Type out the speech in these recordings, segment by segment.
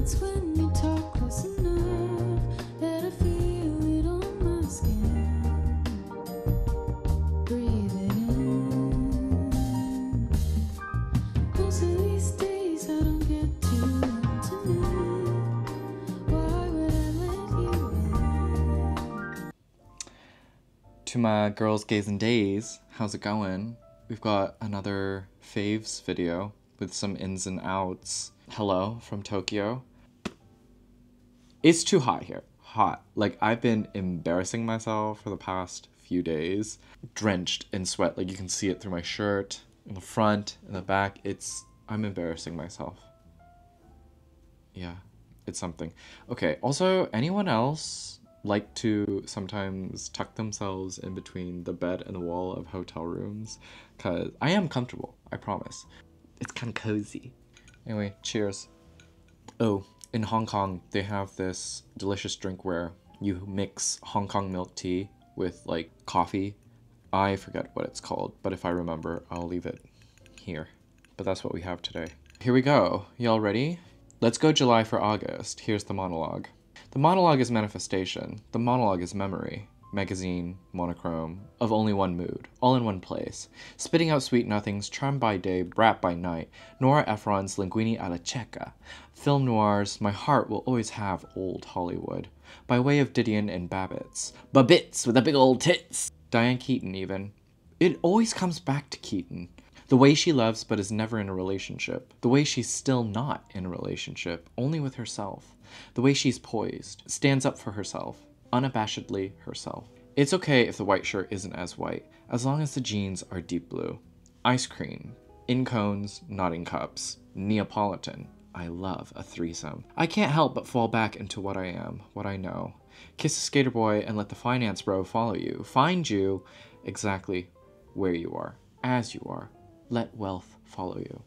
It's when you talk close enough that I feel it on my skin. Breathe it in. Most of these days I don't get too intimate. Why would I let you in? To my girls, gays, and days, how's it going? We've got another faves video with some ins and outs. Hello from Tokyo. It's too hot here. Hot. Like, I've been embarrassing myself for the past few days. Drenched in sweat. Like, you can see it through my shirt, in the front, in the back. I'm embarrassing myself. Yeah, it's something. Okay, also, anyone else like to sometimes tuck themselves in between the bed and the wall of hotel rooms? Because I am comfortable, I promise. It's kind of cozy. Anyway, cheers. Oh, in Hong Kong, they have this delicious drink where you mix Hong Kong milk tea with, like, coffee. I forget what it's called, but if I remember, I'll leave it here. But that's what we have today. Here we go. Y'all ready? Let's go July for August. Here's the monologue. The monologue is manifestation. The monologue is memory. Magazine, monochrome, of only one mood, all in one place. Spitting out sweet nothings, charmed by day, brat by night. Nora Ephron's Linguini alla Cieca. Film noirs, my heart will always have old Hollywood. By way of Didion and Babbitts. Babbitts with the big old tits! Diane Keaton, even. It always comes back to Keaton. The way she loves but is never in a relationship. The way she's still not in a relationship, only with herself. The way she's poised, stands up for herself. Unabashedly herself. It's okay if the white shirt isn't as white, as long as the jeans are deep blue. Ice cream. In cones, not in cups. Neapolitan. I love a threesome. I can't help but fall back into what I am, what I know. Kiss a skater boy and let the finance bro follow you. Find you exactly where you are, as you are. Let wealth follow you.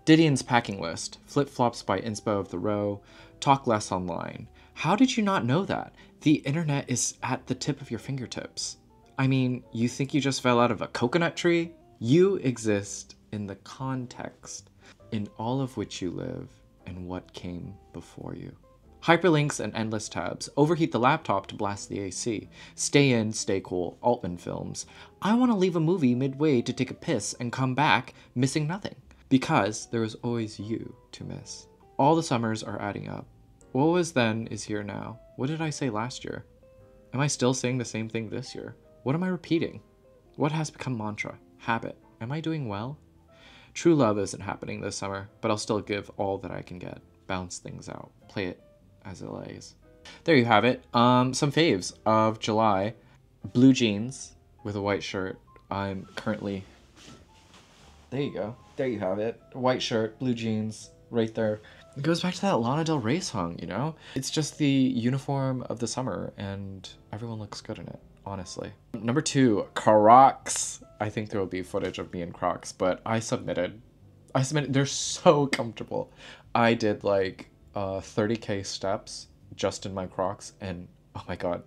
Didion's packing list. Flip-flops by inspo of the row. Talk less online. How did you not know that? The internet is at the tip of your fingertips. I mean, you think you just fell out of a coconut tree? You exist in the context in all of which you live and what came before you. Hyperlinks and endless tabs. Overheat the laptop to blast the AC. Stay in, stay cool. Altman films. I want to leave a movie midway to take a piss and come back missing nothing. Because there is always you to miss. All the summers are adding up. What was then is here now. What did I say last year? Am I still saying the same thing this year? What am I repeating? What has become mantra? Habit? Am I doing well? True love isn't happening this summer, but I'll still give all that I can get. Bounce things out. Play it as it lays. There you have it. Some faves of July. Blue jeans with a white shirt. I'm currently... There you go. There you have it. White shirt, blue jeans, right there. It goes back to that Lana Del Rey song, you know? It's just the uniform of the summer, and everyone looks good in it, honestly. Number 2, Crocs. I think there will be footage of me in Crocs, but I submitted. They're so comfortable. I did like 30K steps just in my Crocs, and oh my god,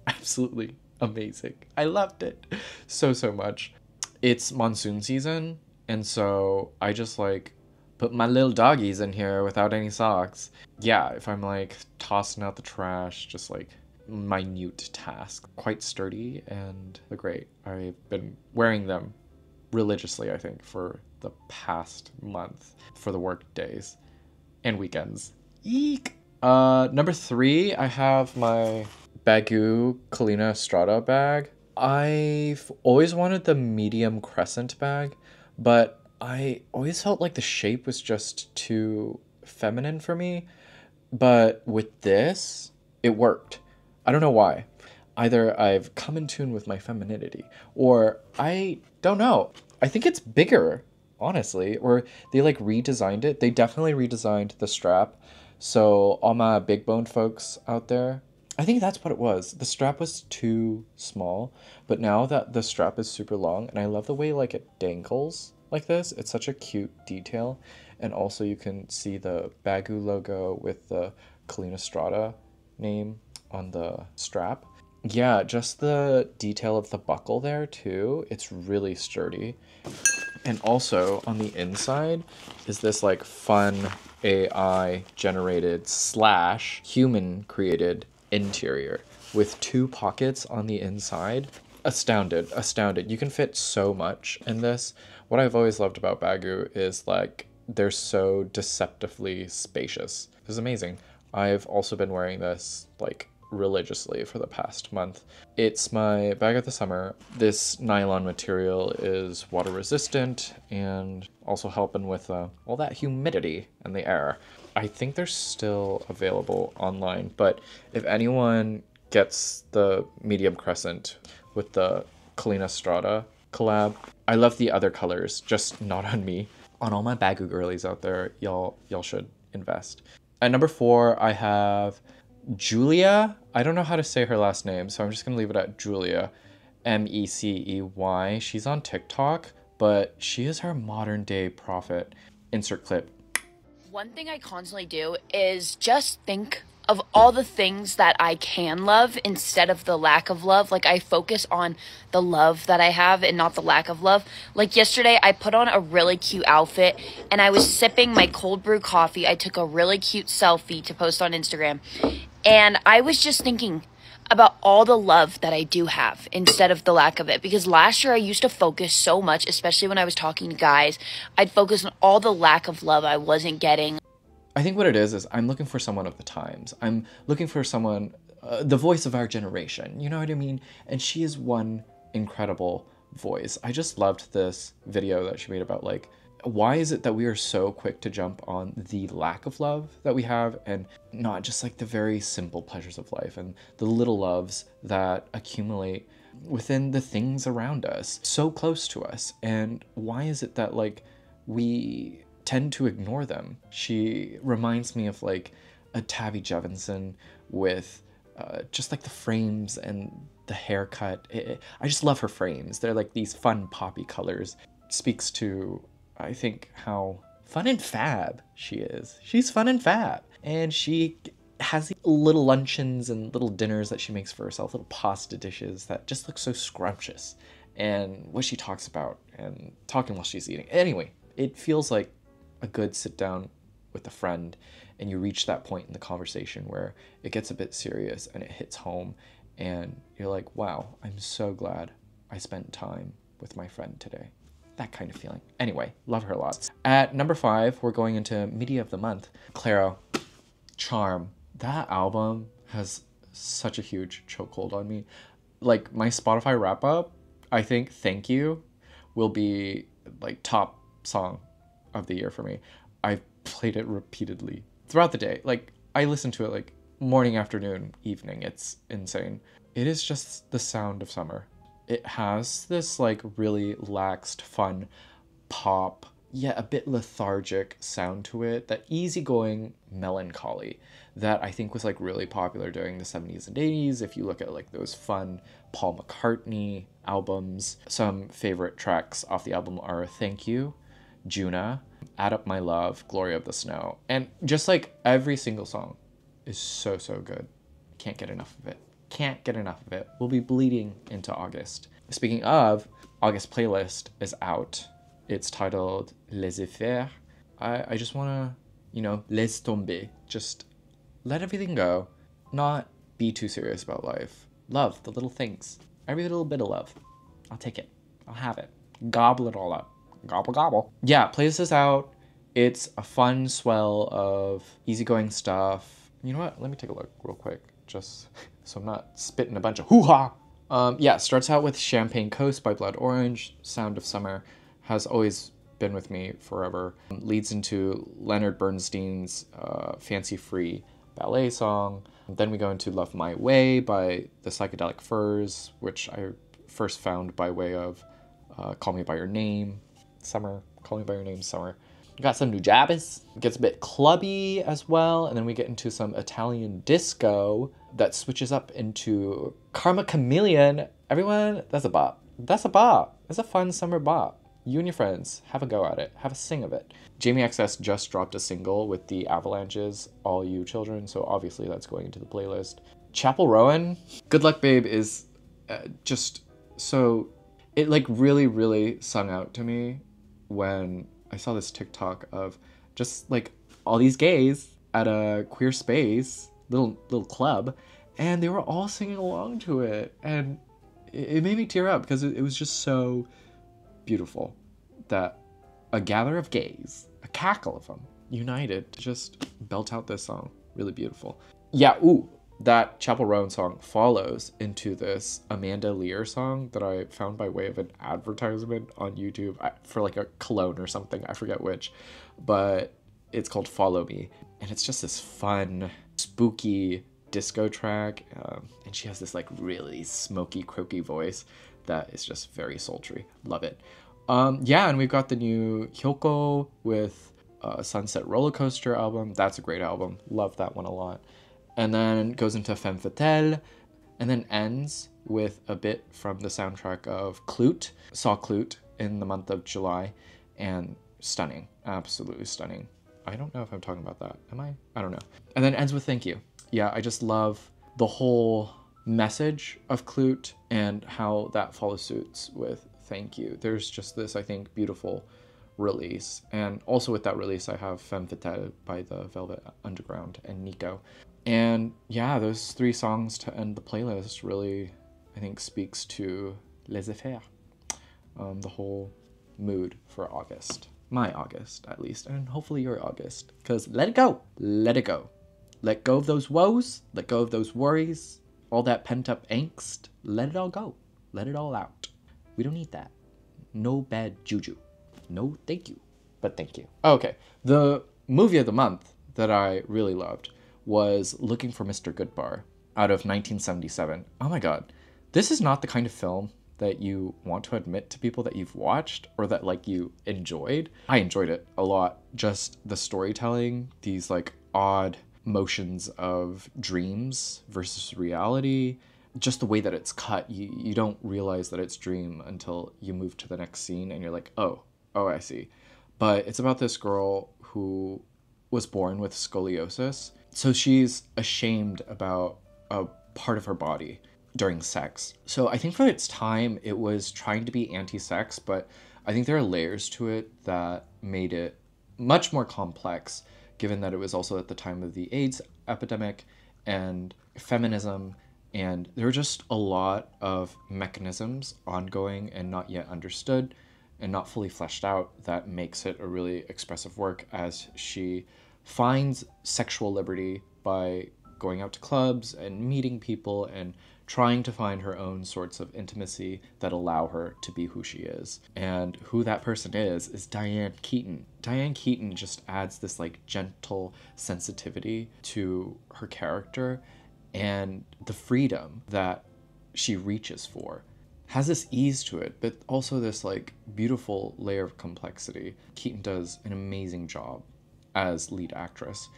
absolutely amazing. I loved it so much. It's monsoon season, and so I just like put my little doggies in here without any socks. Yeah, if I'm like tossing out the trash, just like minute task. Quite sturdy and they're great. I've been wearing them religiously, I think, for the past month for the work days and weekends. Eek! Number 3, I have my Baggu Collina Strada bag. I've always wanted the medium Crescent bag, but I always felt like the shape was just too feminine for me. But with this, it worked. I don't know why. Either I've come in tune with my femininity, or I don't know. I think it's bigger, honestly, or they like redesigned it. They definitely redesigned the strap. So all my big boned folks out there, I think that's what it was. The strap was too small, but now that the strap is super long, and I love the way like it dangles like this. It's such a cute detail. And also you can see the Baggu logo with the Collina Strada name on the strap. Yeah, just the detail of the buckle there too. It's really sturdy. And also on the inside is this like fun AI generated / human created interior with 2 pockets on the inside. Astounded. You can fit so much in this. What I've always loved about Baggu is like they're so deceptively spacious. This is amazing. I've also been wearing this like religiously for the past month. It's my bag of the summer. This nylon material is water resistant and also helping with all that humidity in the air. I think they're still available online, but if anyone gets the medium crescent with the Collina Strada collab, I love the other colors, just not on me. On all my Baggu girlies out there, y'all should invest. At number 4, I have Julia. I don't know how to say her last name, so I'm just gonna leave it at Julia. Mecey. She's on TikTok, but she is her modern day prophet. Insert clip. One thing I constantly do is just think of all the things that I can love instead of the lack of love. Like, I focus on the love that I have and not the lack of love. Like yesterday, I put on a really cute outfit and I was sipping my cold brew coffee. I took a really cute selfie to post on Instagram. And I was just thinking about all the love that I do have instead of the lack of it. Because last year I used to focus so much, especially when I was talking to guys, I'd focus on all the lack of love I wasn't getting. I think what it is I'm looking for someone of the times. I'm looking for someone, the voice of our generation, you know what I mean? And she is one incredible voice. I just loved this video that she made about like, why is it that we are so quick to jump on the lack of love that we have and not just like the very simple pleasures of life and the little loves that accumulate within the things around us, so close to us? And why is it that like we tend to ignore them? She reminds me of like a Tabby Jevinson with just like the frames and the haircut. I just love her frames. They're like these fun poppy colors. Speaks to, I think, how fun and fab she is. She's fun and fab. And she has these little luncheons and little dinners that she makes for herself, little pasta dishes that just look so scrumptious. And what she talks about and talking while she's eating. Anyway, it feels like a good sit down with a friend, and you reach that point in the conversation where it gets a bit serious and it hits home and you're like, wow, I'm so glad I spent time with my friend today. That kind of feeling. Anyway, love her a lot. At number 5, we're going into media of the month. Clairo, Charm. That album has such a huge chokehold on me. Like, my Spotify wrap up, I think Thank You will be like top song of the year for me. I've played it repeatedly throughout the day. Like, I listen to it like morning, afternoon, evening. It's insane. It is just the sound of summer. It has this like really laxed, fun pop, yet a bit lethargic sound to it. That easygoing melancholy that I think was like really popular during the 70s and 80s. If you look at like those fun Paul McCartney albums, some favorite tracks off the album are Thank You, Juna, Add Up My Love, Glory of the Snow. And just like every single song is so, so good. Can't get enough of it. Can't get enough of it. We'll be bleeding into August. Speaking of, August playlist is out. It's titled Laissez-faire. I just want to, you know, laisse tomber. Just let everything go. Not be too serious about life. Love the little things. Every little bit of love. I'll take it. I'll have it. Gobble it all up. Gobble, gobble. Yeah, playlist is out. It's a fun swell of easygoing stuff. You know what? Let me take a look real quick. Just so I'm not spitting a bunch of hoo-ha. Yeah, starts out with Champagne Coast by Blood Orange. Sound of Summer has always been with me forever. Leads into Leonard Bernstein's Fancy Free ballet song. Then we go into Love My Way by the Psychedelic Furs, which I first found by way of Call Me By Your Name, Summer. Call Me By Your Name, Summer. We got some Nujabes. It gets a bit clubby as well. And then we get into some Italian disco that switches up into Karma Chameleon. Everyone, that's a bop. That's a bop. It's a fun summer bop. You and your friends, have a go at it. Have a sing of it. Jamie XX just dropped a single with the Avalanches, All You Children. So obviously that's going into the playlist. Chapel Rowan, Good Luck Babe is just so... It like really, really sung out to me when I saw this TikTok of just like all these gays at a queer space, little club, and they were all singing along to it, and it made me tear up because it was just so beautiful that a gather of gays, a cackle of them, united to just belt out this song. Really beautiful. Yeah, ooh, that Chapel Roan song follows into this Amanda Lear song that I found by way of an advertisement on YouTube for like a cologne or something, I forget which, but it's called Follow Me, and it's just this fun, spooky disco track, and she has this like really smoky, croaky voice that is just very sultry. Love it. Yeah, and we've got the new Hyoko with Sunset Roller Coaster album. That's a great album. Love that one a lot. And then goes into Femme Fatale, and then ends with a bit from the soundtrack of Klute. Saw Klute in the month of July, and stunning. Absolutely stunning. I don't know if I'm talking about that. Am I? I don't know. And then ends with Thank You. Yeah, I just love the whole message of Klute and how that follows suits with Thank You. There's just this, I think, beautiful release. And also with that release, I have Femme Fatale by the Velvet Underground and Nico. And yeah, those 3 songs to end the playlist really, I think, speaks to les affaires, the whole mood for August. My August, at least, and hopefully your August. Because let it go. Let it go. Let go of those woes. Let go of those worries. All that pent-up angst. Let it all go. Let it all out. We don't need that. No bad juju. No thank you. But thank you. Okay. The movie of the month that I really loved was Looking for Mr. Goodbar out of 1977. Oh my god. This is not the kind of film that you want to admit to people that you've watched or that like you enjoyed. I enjoyed it a lot. Just the storytelling, these like odd motions of dreams versus reality, just the way that it's cut. You don't realize that it's dream until you move to the next scene and you're like, oh, I see. But it's about this girl who was born with scoliosis. So she's ashamed about a part of her body during sex. So I think for its time, it was trying to be anti-sex, but I think there are layers to it that made it much more complex, given that it was also at the time of the AIDS epidemic and feminism, and there were just a lot of mechanisms ongoing and not yet understood and not fully fleshed out that makes it a really expressive work as she finds sexual liberty by going out to clubs and meeting people and trying to find her own sorts of intimacy that allow her to be who she is. And who that person is Diane Keaton. Diane Keaton just adds this like gentle sensitivity to her character, and the freedom that she reaches for has this ease to it, but also this like beautiful layer of complexity. Keaton does an amazing job as lead actress.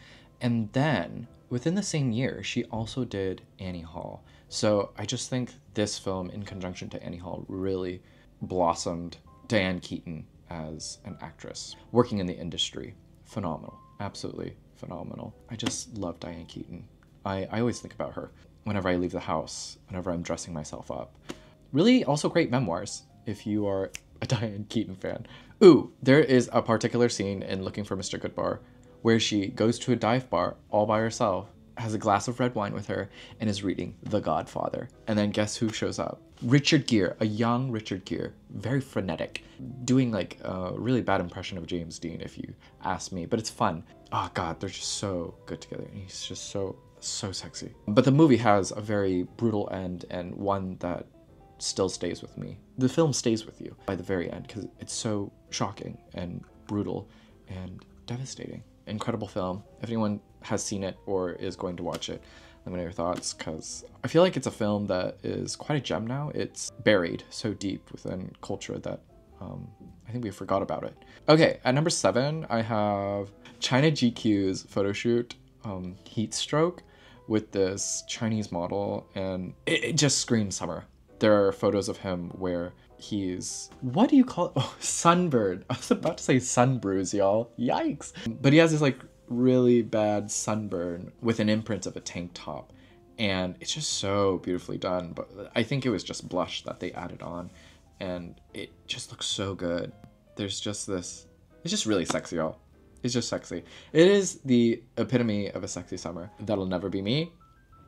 And then within the same year, she also did Annie Hall. So I just think this film, in conjunction to Annie Hall, really blossomed Diane Keaton as an actress working in the industry. Phenomenal. Absolutely phenomenal. I just love Diane Keaton. I always think about her whenever I leave the house, whenever I'm dressing myself up. Really also great memoirs, if you are a Diane Keaton fan. Ooh, there is a particular scene in Looking for Mr. Goodbar where she goes to a dive bar all by herself, has a glass of red wine with her, and is reading The Godfather. And then guess who shows up? Richard Gere, a young Richard Gere, very frenetic, doing like a really bad impression of James Dean, if you ask me, but it's fun. Oh god, they're just so good together, and he's just so sexy. But the movie has a very brutal end, and one that still stays with me. The film stays with you by the very end because it's so shocking and brutal and devastating. Incredible film. If anyone has seen it or is going to watch it, let me know your thoughts, because I feel like it's a film that is quite a gem now. It's buried so deep within culture that I think we forgot about it. Okay, at number 7, I have China GQ's photo shoot, Heat Stroke, with this Chinese model, and it just screams summer. There are photos of him where he's, what do you call it? Oh, sunburned. I was about to say sun bruise, y'all. Yikes. But he has this like really bad sunburn with an imprint of a tank top. And it's just so beautifully done. But I think it was just blush that they added on. And it just looks so good. there's just this, it's just really sexy, y'all. It's just sexy. It is the epitome of a sexy summer. That'll never be me.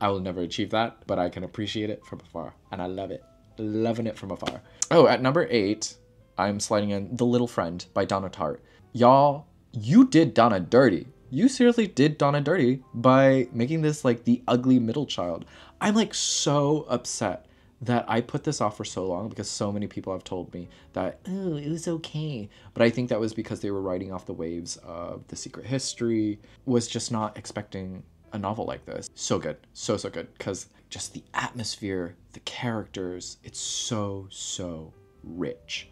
I will never achieve that, but I can appreciate it from afar. And I love it. Loving it from afar. Oh, at number 8, I'm sliding in The Little Friend by Donna Tartt. Y'all, you did Donna dirty. You seriously did Donna dirty by making this like the ugly middle child. I'm like so upset that I put this off for so long because so many people have told me that, oh, it was okay. But I think that was because they were riding off the waves of The Secret History, was just not expecting a novel like this. So good. So good. Because just the atmosphere, the characters, it's so rich.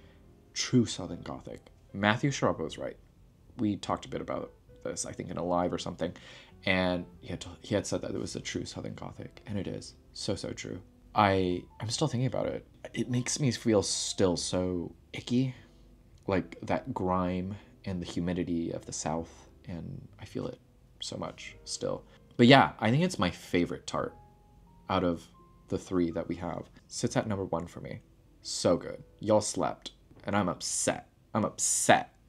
True Southern Gothic. Matthew Sharp was right. We talked a bit about this, I think in a live or something. And he had said that it was a true Southern Gothic. And it is. So true. I'm still thinking about it. It makes me feel still so icky. Like that grime and the humidity of the South. And I feel it so much still. But yeah, I think it's my favorite Tartt out of the 3 that we have. Sits at number 1 for me. So good. Y'all slept. And I'm upset.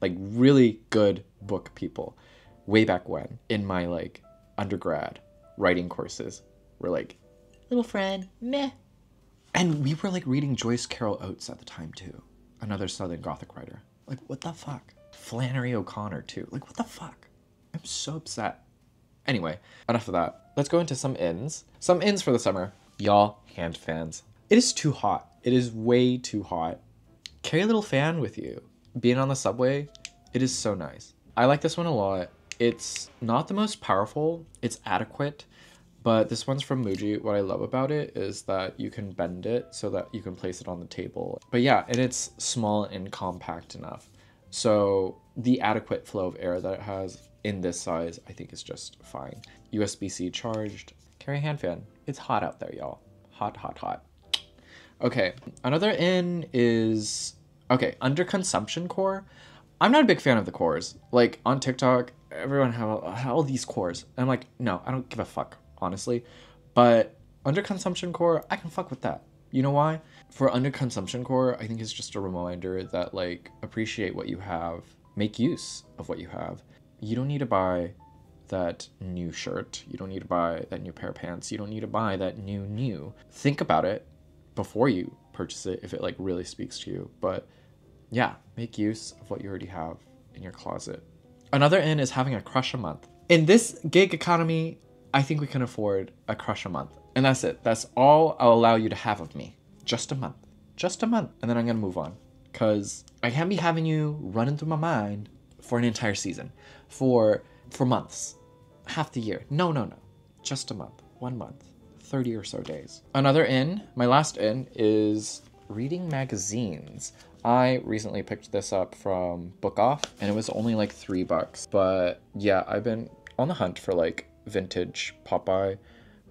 Like really good book people. Way back when, in my like undergrad writing courses, were like, Little Friend, meh. And we were like reading Joyce Carol Oates at the time too. Another Southern Gothic writer. Like, what the fuck? Flannery O'Connor too. Like, what the fuck? I'm so upset. Anyway, enough of that. Let's go into some ins. Some ins for the summer. Y'all, hand fans. It is too hot. It is way too hot. Carry a little fan with you. Being on the subway, it is so nice. I like this one a lot. It's not the most powerful. It's adequate. But this one's from Muji. What I love about it is that you can bend it so that you can place it on the table. But yeah, and it's small and compact enough. So the adequate flow of air that it has in this size, I think is just fine. USB-C charged. Carry a hand fan. It's hot out there, y'all. Hot. Okay, another in is, okay, under consumption core. I'm not a big fan of the cores. Like on TikTok, everyone have all these cores. And I'm like, no, I don't give a fuck, honestly. But under consumption core, I can fuck with that. You know why? For under consumption core, I think it's just a reminder that like, appreciate what you have, make use of what you have. You don't need to buy that new shirt. You don't need to buy that new pair of pants. You don't need to buy that new. Think about it before you purchase it if it like really speaks to you. But yeah, make use of what you already have in your closet. Another in is having a crush a month. In this gig economy, I think we can afford a crush a month. And that's it. That's all I'll allow you to have of me. Just a month. Just a month. And then I'm gonna move on. Because I can't be having you running through my mind for an entire season. For months. Half the year. No. Just a month. 1 month. 30 or so days. Another in, my last in, is reading magazines. I recently picked this up from Book Off, and it was only like $3. But yeah, I've been on the hunt for like vintage Popeye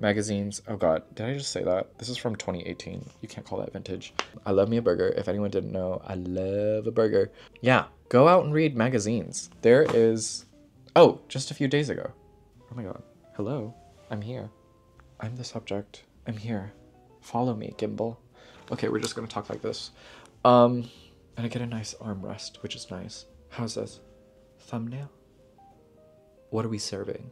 magazines. Oh god, did I just say that? This is from 2018. You can't call that vintage. I love me a burger. If anyone didn't know, I love a burger. Yeah, go out and read magazines. There is... Oh, just a few days ago. Oh my god. Hello. I'm here. I'm the subject. I'm here. Follow me, Gimbal. Okay, we're just gonna talk like this. And I get a nice armrest, which is nice. How's this? Thumbnail? What are we serving?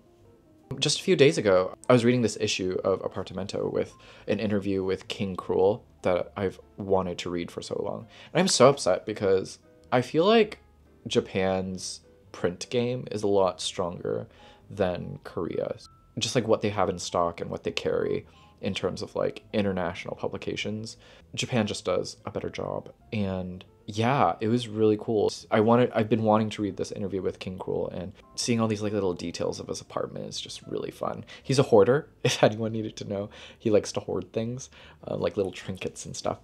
Just a few days ago, I was reading this issue of Apartamento with an interview with King Cruel that I've wanted to read for so long. And I'm so upset because I feel like Japan's print game is a lot stronger than Korea's. Just like what they have in stock and what they carry in terms of like international publications. Japan just does a better job. And yeah, it was really cool. I've been wanting to read this interview with King Cruel, and seeing all these like little details of his apartment is just really fun. He's a hoarder, if anyone needed to know. He likes to hoard things, like little trinkets and stuff,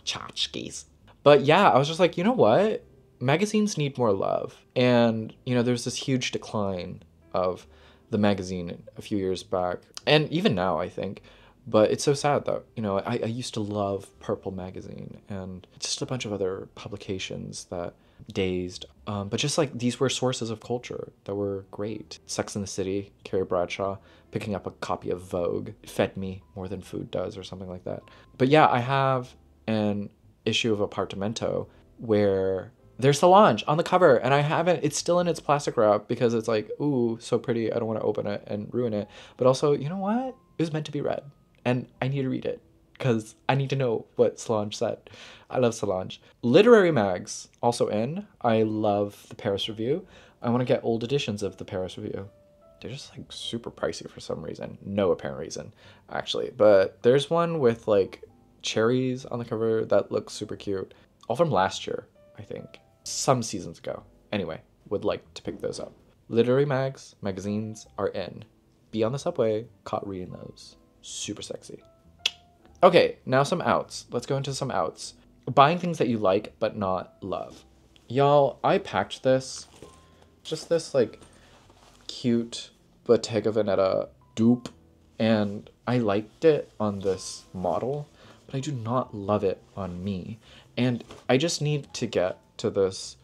tchotchkes. But yeah, I was just like, you know what? Magazines need more love. And, you know, there's this huge decline of the magazine a few years back, and even now, I think. But it's so sad that, you know, I used to love Purple Magazine and just a bunch of other publications that Dazed. But just like these were sources of culture that were great. Sex and the City, Carrie Bradshaw, picking up a copy of Vogue fed me more than food does or something like that. But yeah, I have an issue of Apartamento where There's Solange on the cover, and I haven't, it's still in its plastic wrap because it's like, ooh, so pretty. I don't want to open it and ruin it. But also, you know what? It was meant to be read, and I need to read it because I need to know what Solange said. I love Solange. Literary mags also in. I love the Paris Review. I want to get old editions of the Paris Review. They're just like super pricey for some reason. No apparent reason, actually. But there's one with like cherries on the cover that looks super cute. All from last year, I think. Some seasons ago. Anyway, would like to pick those up. Literary magazines are in. Be on the subway, caught reading those. Super sexy. Okay, now some outs. Let's go into some outs. Buying things that you like but not love. Y'all, I packed this. Just this like cute Bottega Veneta dupe. And I liked it on this model, but I do not love it on me. And I just need to get to this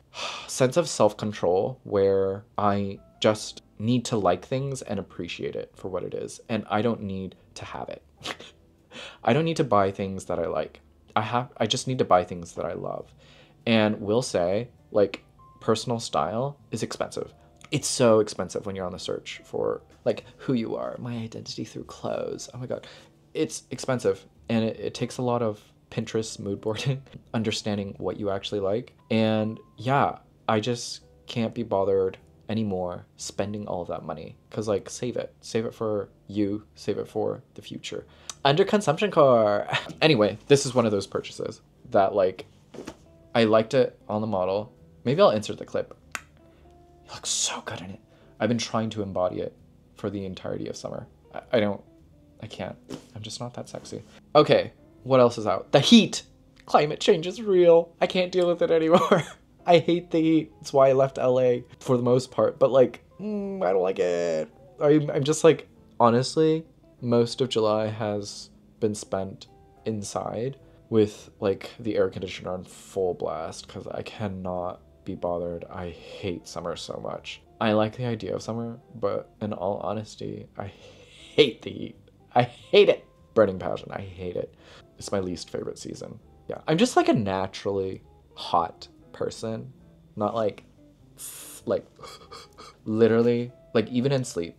sense of self-control where I just need to like things and appreciate it for what it is. And I don't need to have it. I don't need to buy things that I like. I just need to buy things that I love. And will say, like, personal style is expensive. It's so expensive when you're on the search for, like, who you are, my identity through clothes. Oh my God. It's expensive. And it takes a lot of Pinterest mood boarding, understanding what you actually like. And yeah, I just can't be bothered anymore spending all of that money. Cause like, save it for you, save it for the future. Under consumption core. Anyway, this is one of those purchases that like, I liked it on the model. Maybe I'll insert the clip. It looks so good in it. I've been trying to embody it for the entirety of summer. I can't. I'm just not that sexy. Okay. What else is out? The heat! Climate change is real. I can't deal with it anymore. I hate the heat. It's why I left LA for the most part. But like, I don't like it. I'm just like, honestly, most of July has been spent inside with like the air conditioner on full blast because I cannot be bothered. I hate summer so much. I like the idea of summer, but in all honesty, I hate the heat. I hate it. Burning passion. I hate it. It's my least favorite season. Yeah. I'm just like a naturally hot person. Not like literally, like even in sleep,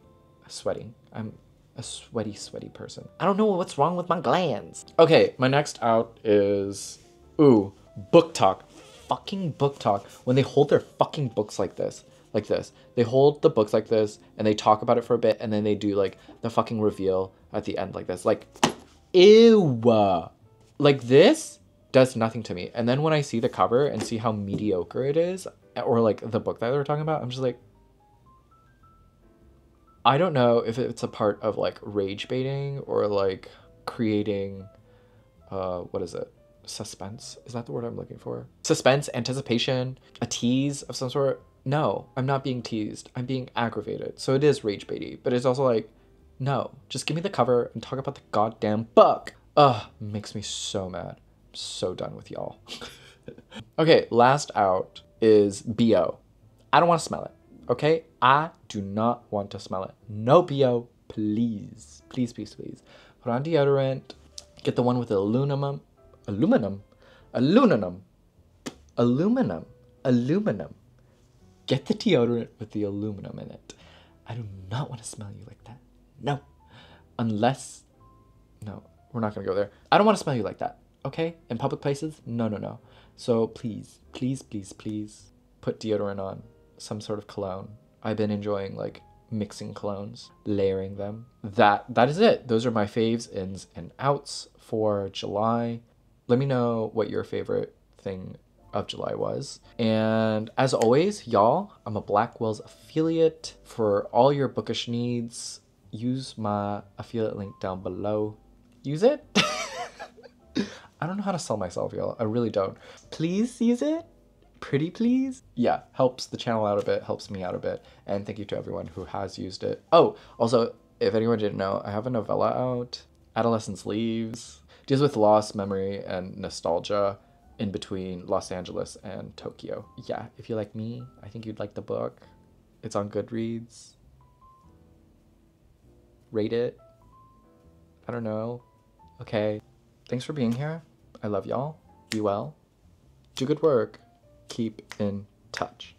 sweating. I'm a sweaty person. I don't know what's wrong with my glands. Okay, my next out is, book talk. Fucking book talk. When they hold their fucking books like this. They hold the books like this and they talk about it for a bit and then they do like the fucking reveal at the end like this. Like, ew. Like this does nothing to me. And then when I see the cover and see how mediocre it is, or like the book that they're talking about, I'm just like, I don't know if it's a part of like rage baiting or like creating, what is it? Suspense? Is that the word I'm looking for? Suspense, anticipation, a tease of some sort. No, I'm not being teased. I'm being aggravated. So it is rage baity, but it's also like, no, just give me the cover and talk about the goddamn book. Ugh, makes me so mad. I'm so done with y'all. Okay, last out is BO. I don't want to smell it, okay? I do not want to smell it. No BO, please. Please, please, please. Put on deodorant. Get the one with the aluminum. Get the deodorant with the aluminum in it. I do not want to smell you like that. No. Unless, no, we're not going to go there. I don't want to smell you like that, okay? In public places? No, no, no. So please, please, please, please put deodorant on, some sort of cologne. I've been enjoying like mixing colognes, layering them. That is it. Those are my faves, ins, and outs for July. Let me know what your favorite thing of July was. And as always, y'all, I'm a Blackwell's affiliate. For all your bookish needs, use my affiliate link down below. Use it. I don't know how to sell myself, y'all. I really don't. Please use it. Pretty please. Yeah, helps the channel out a bit, helps me out a bit. And thank you to everyone who has used it. Oh, also, if anyone didn't know, I have a novella out, Adolescence Leaves. Deals with loss, memory, and nostalgia in between Los Angeles and Tokyo. Yeah, if you like me, I think you'd like the book. It's on Goodreads. Rate it. I don't know. Okay. Thanks for being here. I love y'all. Be well. Do good work. keep in touch.